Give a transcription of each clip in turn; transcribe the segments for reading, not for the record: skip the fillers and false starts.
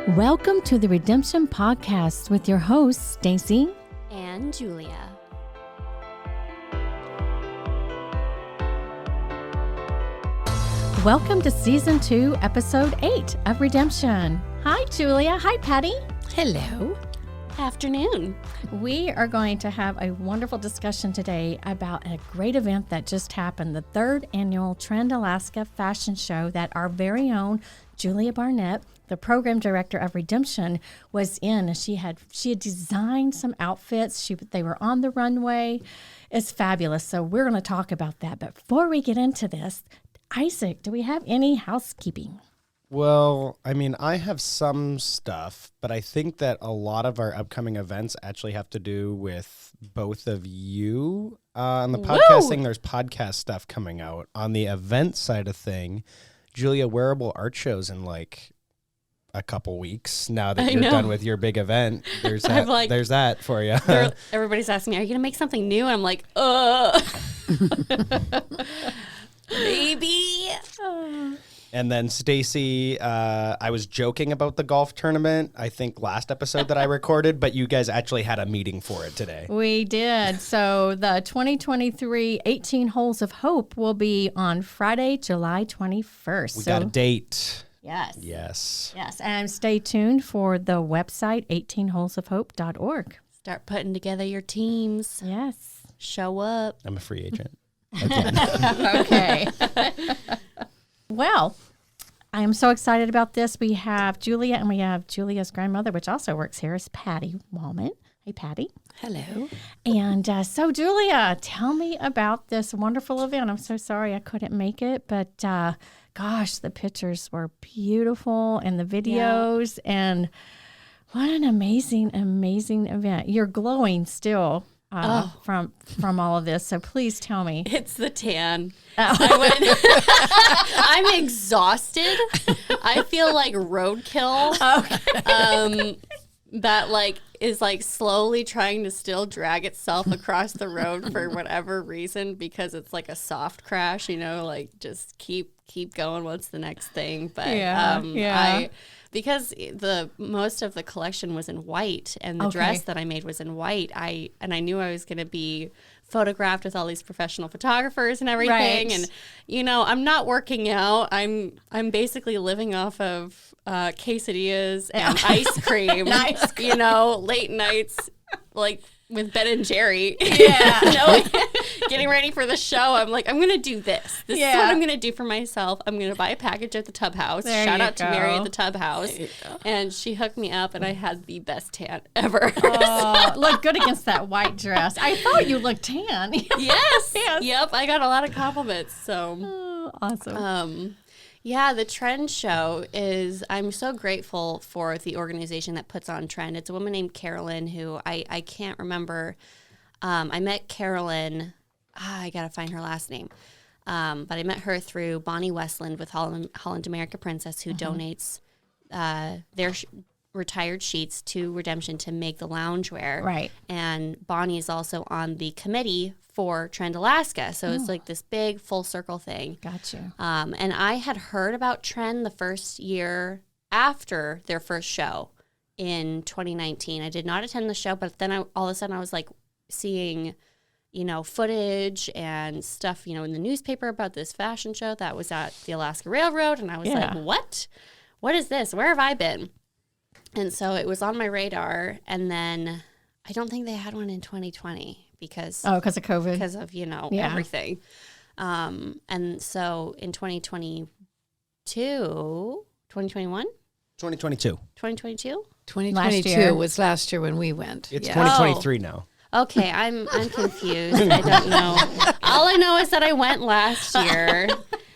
Welcome to the Redemption Podcast with your hosts, Staci and Julia. Welcome to Season 2, Episode 8 of Redemption. Hi, Julia. Hi, Patty. Hello. Afternoon. We are going to have a wonderful discussion today about a great event that just happened, the 3rd annual Trend Alaska Fashion Show that our very own Julia Barnett, the program director of Redemption, was in. She had designed some outfits. They were on the runway. It's fabulous. So we're going to talk about that. But before we get into this, Isaac, do we have any housekeeping? Well, I mean, I have some stuff, but I think that a lot of our upcoming events actually have to do with both of you. On the podcasting, there's podcast stuff coming out. On the event side of thing, Julia, wearable art shows in like a couple weeks now that you're done with your big event. There's that, there's that for you. Everybody's asking me, are you going to make something new? And I'm like, maybe. And then Staci, I was joking about the golf tournament, I think last episode that I recorded, but you guys actually had a meeting for it today. We did. So the 2023 18 Holes of Hope will be on Friday, July 21st. We got a date. Yes. Yes. Yes. And stay tuned for the website, 18holesofhope.org. Start putting together your teams. Yes. Show up. I'm a free agent. Okay. Well, I am so excited about this. We have Julia, and we have Julia's grandmother, which also works here, is Patty Wallman. Hey, Patty. Hello. And so, Julia, tell me about this wonderful event. I'm so sorry I couldn't make it, but gosh, the pictures were beautiful and the videos, and what an amazing, amazing event. You're glowing still. From all of this, so please tell me. It's the tan. I'm exhausted. I feel like roadkill. Okay. That is slowly trying to still drag itself across the road for whatever reason, because it's like a soft crash, just keep going. What's the next thing? But because the most of the collection was in white, and the dress that I made was in white, I knew I was going to be photographed with all these professional photographers and everything. Right. And I'm not working out. I'm basically living off of quesadillas and ice cream. Late nights with Ben and Jerry. Yeah. Getting ready for the show. I'm like, I'm going to do this. This is what I'm going to do for myself. I'm going to buy a package at the Tub House. Shout out to Mary at the Tub House. And she hooked me up, and I had the best tan ever. Look good against that white dress. I thought you looked tan. Yes. Yep. I got a lot of compliments. So awesome. The Trend Show I'm so grateful for the organization that puts on Trend. It's a woman named Carolyn who I can't remember. I met Carolyn, I got to find her last name. But I met her through Bonnie Westland with Holland America Princess, who donates their retired sheets to Redemption to make the loungewear. Right. And Bonnie is also on the committee for Trend Alaska. So it's like this big full circle thing. Gotcha. And I had heard about Trend the first year after their first show in 2019. I did not attend the show, but then all of a sudden I was seeing, footage and stuff, in the newspaper about this fashion show that was at the Alaska Railroad. And I was like, what? What is this? Where have I been? And so it was on my radar. And then I don't think they had one in 2020 because of COVID. Because of, everything. And so in 2022, 2021? 2022. 2022? 2022 was last year when we went. It's 2023 now. Okay, I'm confused. I don't know. All I know is that I went last year.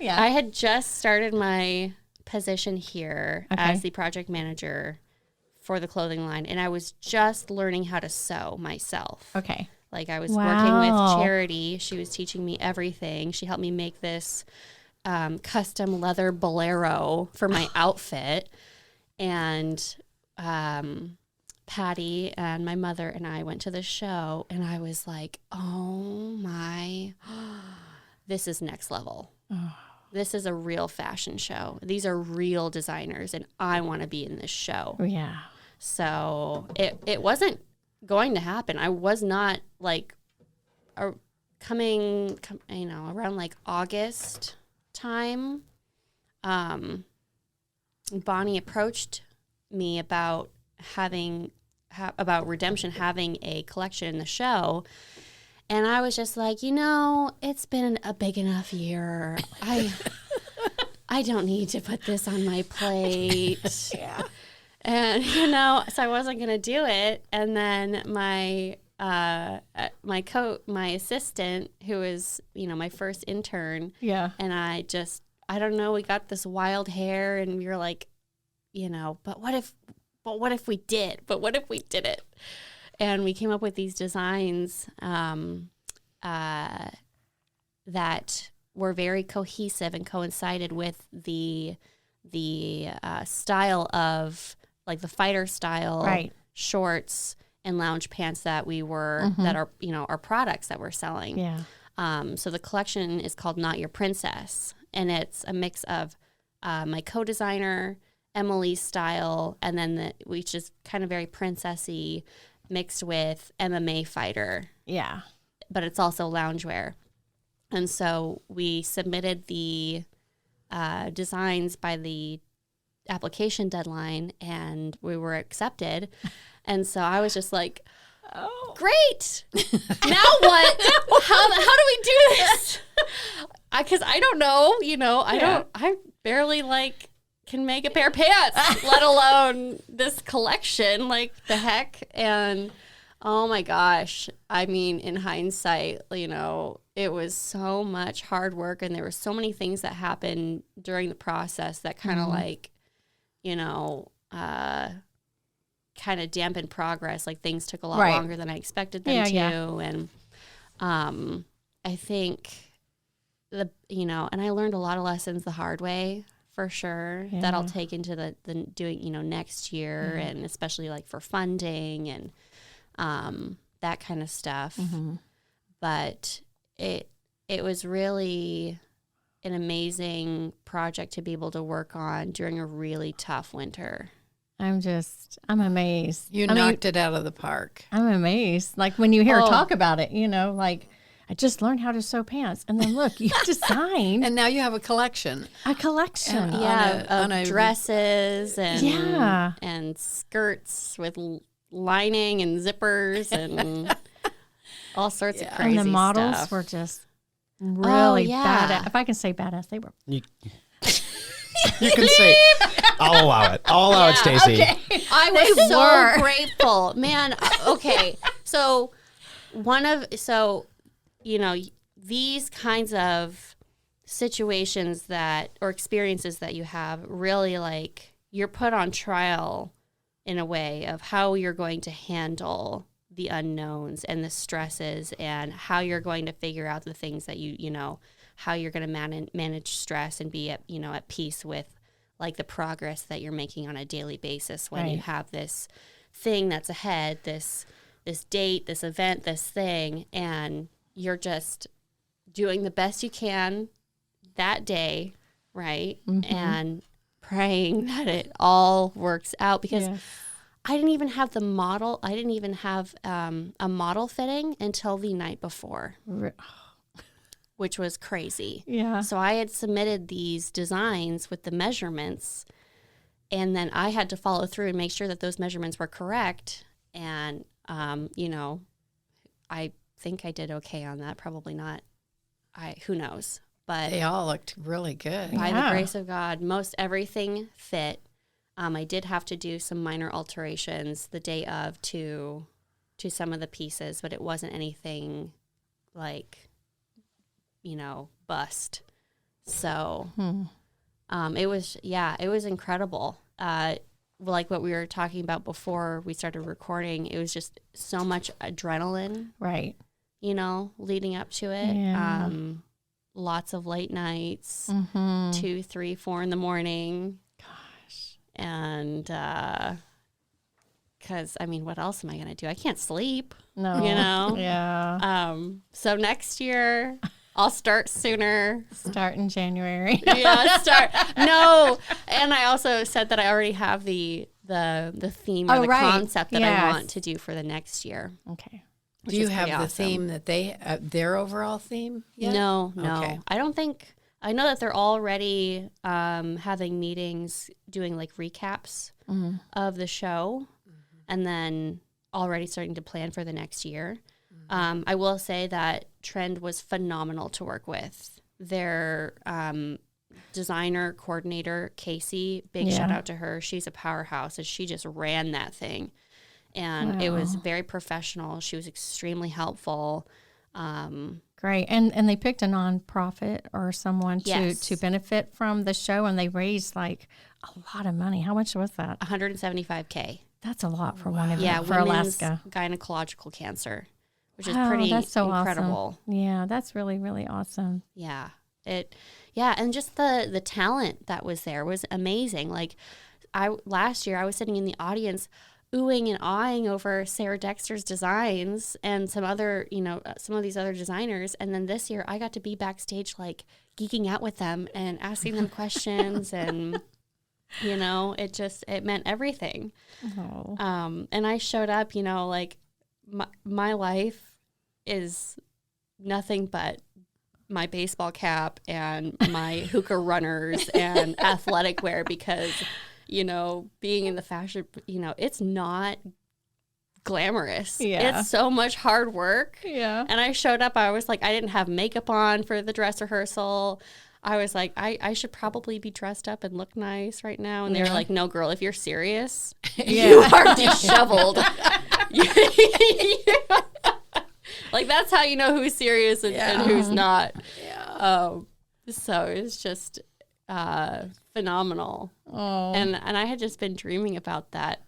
I had just started my position here as the project manager for the clothing line, and I was just learning how to sew myself. Okay. I was working with Charity. She was teaching me everything. She helped me make this custom leather bolero for my outfit. And Patty and my mother and I went to the show, and I was like, oh my, this is next level. this is a real fashion show. These are real designers, and I want to be in this show. Yeah. So it wasn't going to happen. I was not like coming, around like August time. Bonnie approached me about about Redemption having a collection in the show. And I was just like, it's been a big enough year. I don't need to put this on my plate. Yeah. And, so I wasn't going to do it. And then my assistant, who was, my first intern. Yeah. And I don't know, we got this wild hair and we were like, but what if we did? But what if we did it? And we came up with these designs that were very cohesive and coincided with the style of like the fighter style shorts and lounge pants that we were that are our products that we're selling. Yeah. So the collection is called Not Your Princess, and it's a mix of my co-designer Emily's style, and then which is kind of very princessy, mixed with MMA fighter. Yeah. But it's also loungewear. And so we submitted the designs by the application deadline, and we were accepted. And so I was just like, oh, great. Now what? How do we do this? Because I don't know, I barely can make a pair of pants, let alone this collection, the heck. And oh my gosh, I mean, in hindsight, it was so much hard work, and there were so many things that happened during the process that kind of kind of dampened progress. Things took a lot longer than I expected them to. Yeah. And I think and I learned a lot of lessons the hard way, for sure, that I'll take into the doing, next year, and especially for funding and that kind of stuff. But it was really an amazing project to be able to work on during a really tough winter. I'm amazed. You knocked it out of the park. I'm amazed. When you hear her talk about it, I just learned how to sew pants. And then look, you designed. And now you have a collection. Of dresses and skirts with lining and zippers and all sorts of crazy stuff. And the models were just really badass. If I can say badass, they were. You can say, I'll allow it. I'll allow it, Stacy. Okay. I was so grateful. Man, okay. So these kinds of situations or experiences that you have really you're put on trial in a way of how you're going to handle the unknowns and the stresses, and how you're going to figure out the things that how you're going to manage stress and be at peace with the progress that you're making on a daily basis when you have this thing that's ahead, this date, this event, this thing, and you're just doing the best you can that day, right? And praying that it all works out, because I didn't even have the model. I didn't even have a model fitting until the night before, which was crazy. Yeah. So I had submitted these designs with the measurements, and then I had to follow through and make sure that those measurements were correct. And, I think I did okay on that. Probably not. Who knows? But they all looked really good. By the grace of God, most everything fit. I did have to do some minor alterations the day of to some of the pieces, but it wasn't anything bust. So it was incredible. Like what we were talking about before we started recording, it was just so much adrenaline. Right. Leading up to it. Yeah. Lots of late nights, 2, 3, 4 in the morning. Gosh. And because, what else am I going to do? I can't sleep. No. Yeah. So So next year, I'll start sooner. Start in January. Yeah, start. No, and I also said that I already have the theme or the concept that I want to do for the next year. Okay. Do you have the theme that they their overall theme yet? No. Okay. I don't think. I know that they're already having meetings doing like recaps of the show, and then already starting to plan for the next year. I will say that Trend was phenomenal to work with. Their designer coordinator, Casey, big shout out to her. She's a powerhouse, and she just ran that thing. And it was very professional. She was extremely helpful. Great. And they picked a nonprofit or someone to benefit from the show, and they raised like a lot of money. How much was that? $175K. That's a lot for one event for women's Alaska. gynecological cancer, which is pretty that's so incredible. Awesome. Yeah, that's really, really awesome. Yeah. And just the talent that was there was amazing. Like last year I was sitting in the audience oohing and awing over Sarah Dexter's designs and some of these other designers. And then this year I got to be backstage, like geeking out with them and asking them questions and, it meant everything. Oh. And I showed up, like my life is nothing but my baseball cap and my hookah runners and athletic wear because, being in the fashion, it's not glamorous. Yeah. It's so much hard work. Yeah. And I showed up, I was like, I didn't have makeup on for the dress rehearsal. I was like, I should probably be dressed up and look nice right now. And they were like, no, girl, if you're serious, you are disheveled. Like, that's how you know who's serious and who's not. Yeah. So it's just phenomenal. Oh. And I had just been dreaming about that,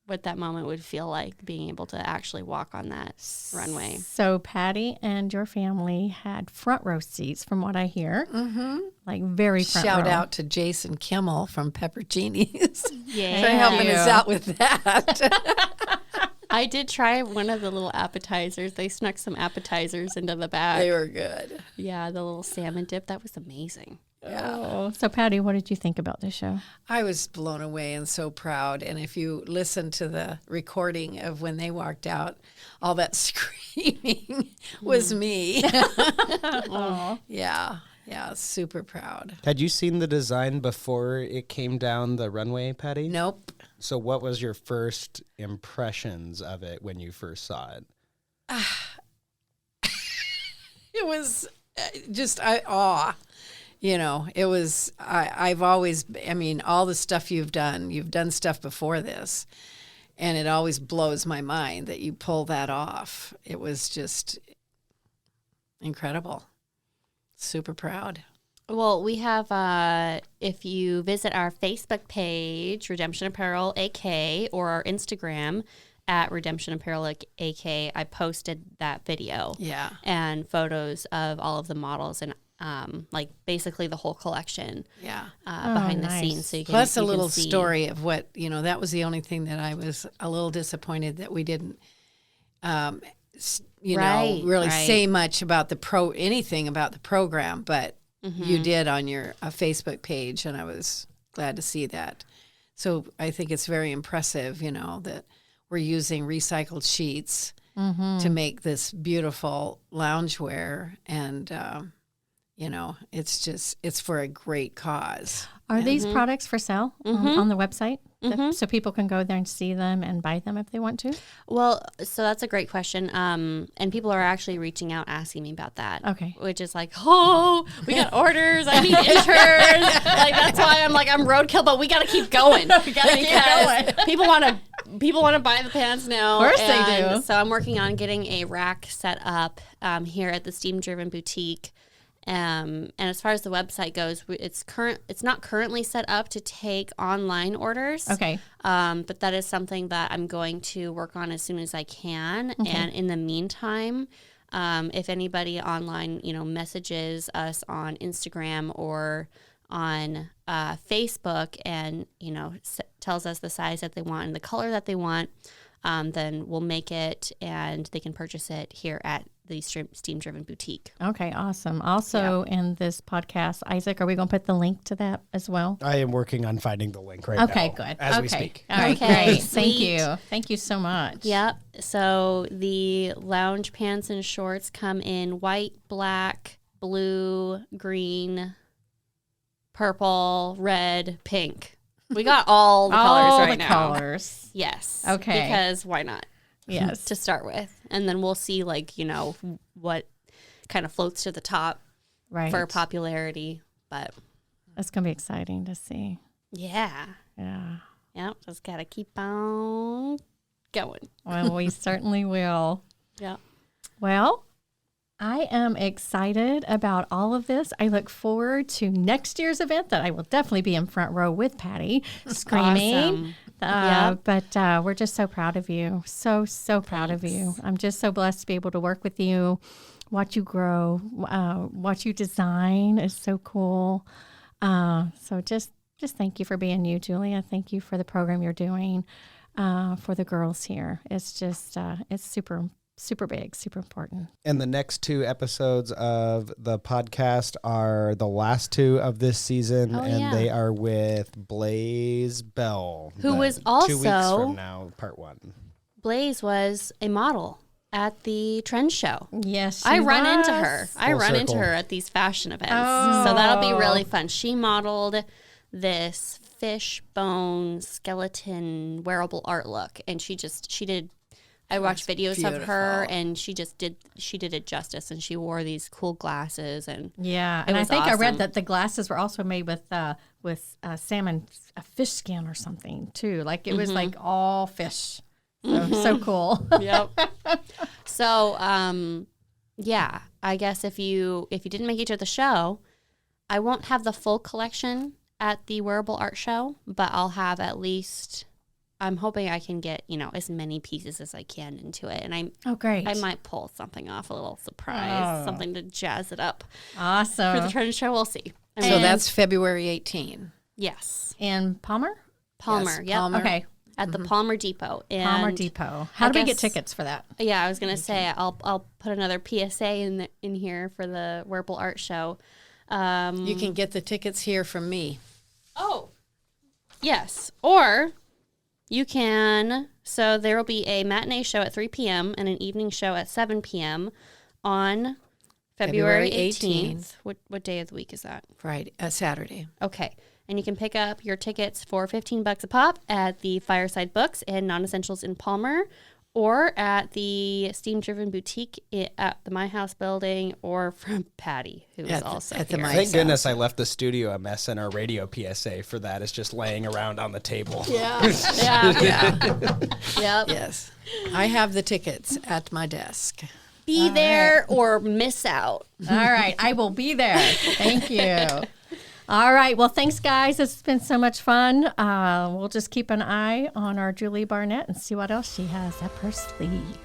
what that moment would feel like, being able to actually walk on that runway. So Patty and your family had front row seats, from what I hear. Mm-hmm. Like very front row. Shout out to Jason Kimmel from Peppercinis Yeah. for helping us out with that. I did try one of the little appetizers. They snuck some appetizers into the back. They were good. Yeah, the little salmon dip. That was amazing. Oh. So Patty, what did you think about this show? I was blown away and so proud. And if you listen to the recording of when they walked out, all that screaming was me. Yeah, super proud. Had you seen the design before it came down the runway, Patty? Nope. So what was your first impressions of it when you first saw it? It was just awe. It was, I've always, all the stuff you've done stuff before this, and it always blows my mind that you pull that off. It was just incredible. Super proud. Well, we have, if you visit our Facebook page, Redemption Apparel AK, or our Instagram at Redemption Apparel AK, I posted that video. Yeah. And photos of all of the models and like basically the whole collection. Yeah. Behind the scenes. So you can, Plus a you can little see. story of what, that was the only thing that I was a little disappointed that we didn't, really say much about anything about the program, but you did on your Facebook page, and I was glad to see that. So I think it's very impressive, that we're using recycled sheets to make this beautiful loungewear, and it's for a great cause. Are these products for sale on the website? So people can go there and see them and buy them if they want to? Well, so that's a great question. And people are actually reaching out asking me about that. Okay. Which is like, we got orders. I need interns. Like, that's why I'm roadkill, but we got to keep going. We got to keep going. People want to buy the pants now. Of course they do. So I'm working on getting a rack set up here at the Steam Driven Boutique. And as far as the website goes, it's not currently set up to take online orders. Okay. But that is something that I'm going to work on as soon as I can. Okay. And in the meantime, if anybody online, messages us on Instagram or on Facebook and, tells us the size that they want and the color that they want, then we'll make it and they can purchase it here at the Steam Driven Boutique. Okay, awesome. Also, in this podcast, Isaac, are we going to put the link to that as well? I am working on finding the link right now. Okay, good. As we speak. All right, Okay, great. Thank sweet. you. Thank you so much. Yep. So the lounge pants and shorts come in white, black, blue, green, purple, red, pink. We got all the colors right now. Colors. Yes. Okay. Because why not? Yes. To start with. And then we'll see, like, you know, what kind of floats to the top Right. for popularity. But It's going to be exciting to see. yeah. Yeah. Yep. Just got to keep on going. Well, we certainly will. Yeah. Well, I am excited about all of this. I look forward to next year's event that I will definitely be in front row with Patty screaming. Awesome. But we're just so proud of you. So proud of you. I'm just so blessed to be able to work with you, watch you grow, watch you design is so cool. So just thank you for being you, Julia. Thank you for the program you're doing for the girls here. It's just, it's super big, super important. And the next 2 episodes of the podcast are the last 2 of this season, and they are with Blaze Bell, who was 2 weeks also from now, part 1. Blaze was a model at the trend show. Yes, I run into her. I Full run into circle. her at these fashion events. Oh. So that'll be really fun. She modeled this fish bone skeleton wearable art look, and she did. I watched videos of her, and she did it justice, and she wore these cool glasses, and Yeah, and I was think I read awesome. that the glasses were also made with salmon, a fish skin or something too. Like it was like all fish. So cool. Yep. So, yeah, I guess if you didn't make it to the show, I won't have the full collection at the wearable art show, but I'll have at least. I'm hoping I can get, you know, as many pieces as I can into it, and Oh, great. I might pull something off, a little surprise, something to jazz it up for the Awesome. trend show. We'll see. I So mean, that's February 18. yes, In Palmer? Palmer. Yes, Yep. Palmer. Okay. At the Palmer Depot. And Palmer Depot. How do we get guess- tickets for that? Yeah, I was gonna say I'll put another PSA in here for the wearable art show. You can get the tickets here from me. Oh, yes. Or you can, so there will be a matinee show at 3 p.m. and an evening show at 7 p.m. on February 18th. What day of the week is that? Friday, Saturday. Okay. And you can pick up your tickets for $15 a pop at the Fireside Books and Non-Essentials in Palmer, or at the Steam Driven Boutique at the My House building, or from Patty, who is also at the here. My Thank House. goodness I left the studio a mess, and our radio PSA for that is just laying around on the table. Yeah. Yep. Yes. I have the tickets at my desk. Be there or miss out. All right. I will be there. Thank you. All right. Well, thanks, guys. It's been so much fun. We'll just keep an eye on our Julie Barnett and see what else she has up her sleeve.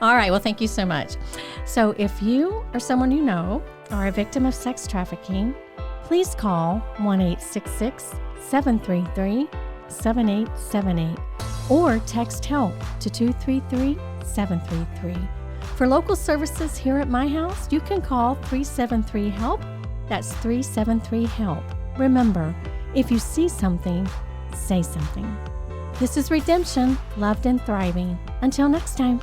All right. Well, thank you so much. So if you or someone you know are a victim of sex trafficking, please call 1-866-733-7878 or text HELP to 233-733. For local services here at My House, you can call 373-HELP. That's 373-HELP. Remember, if you see something, say something. This is Redemption, loved and thriving. Until next time.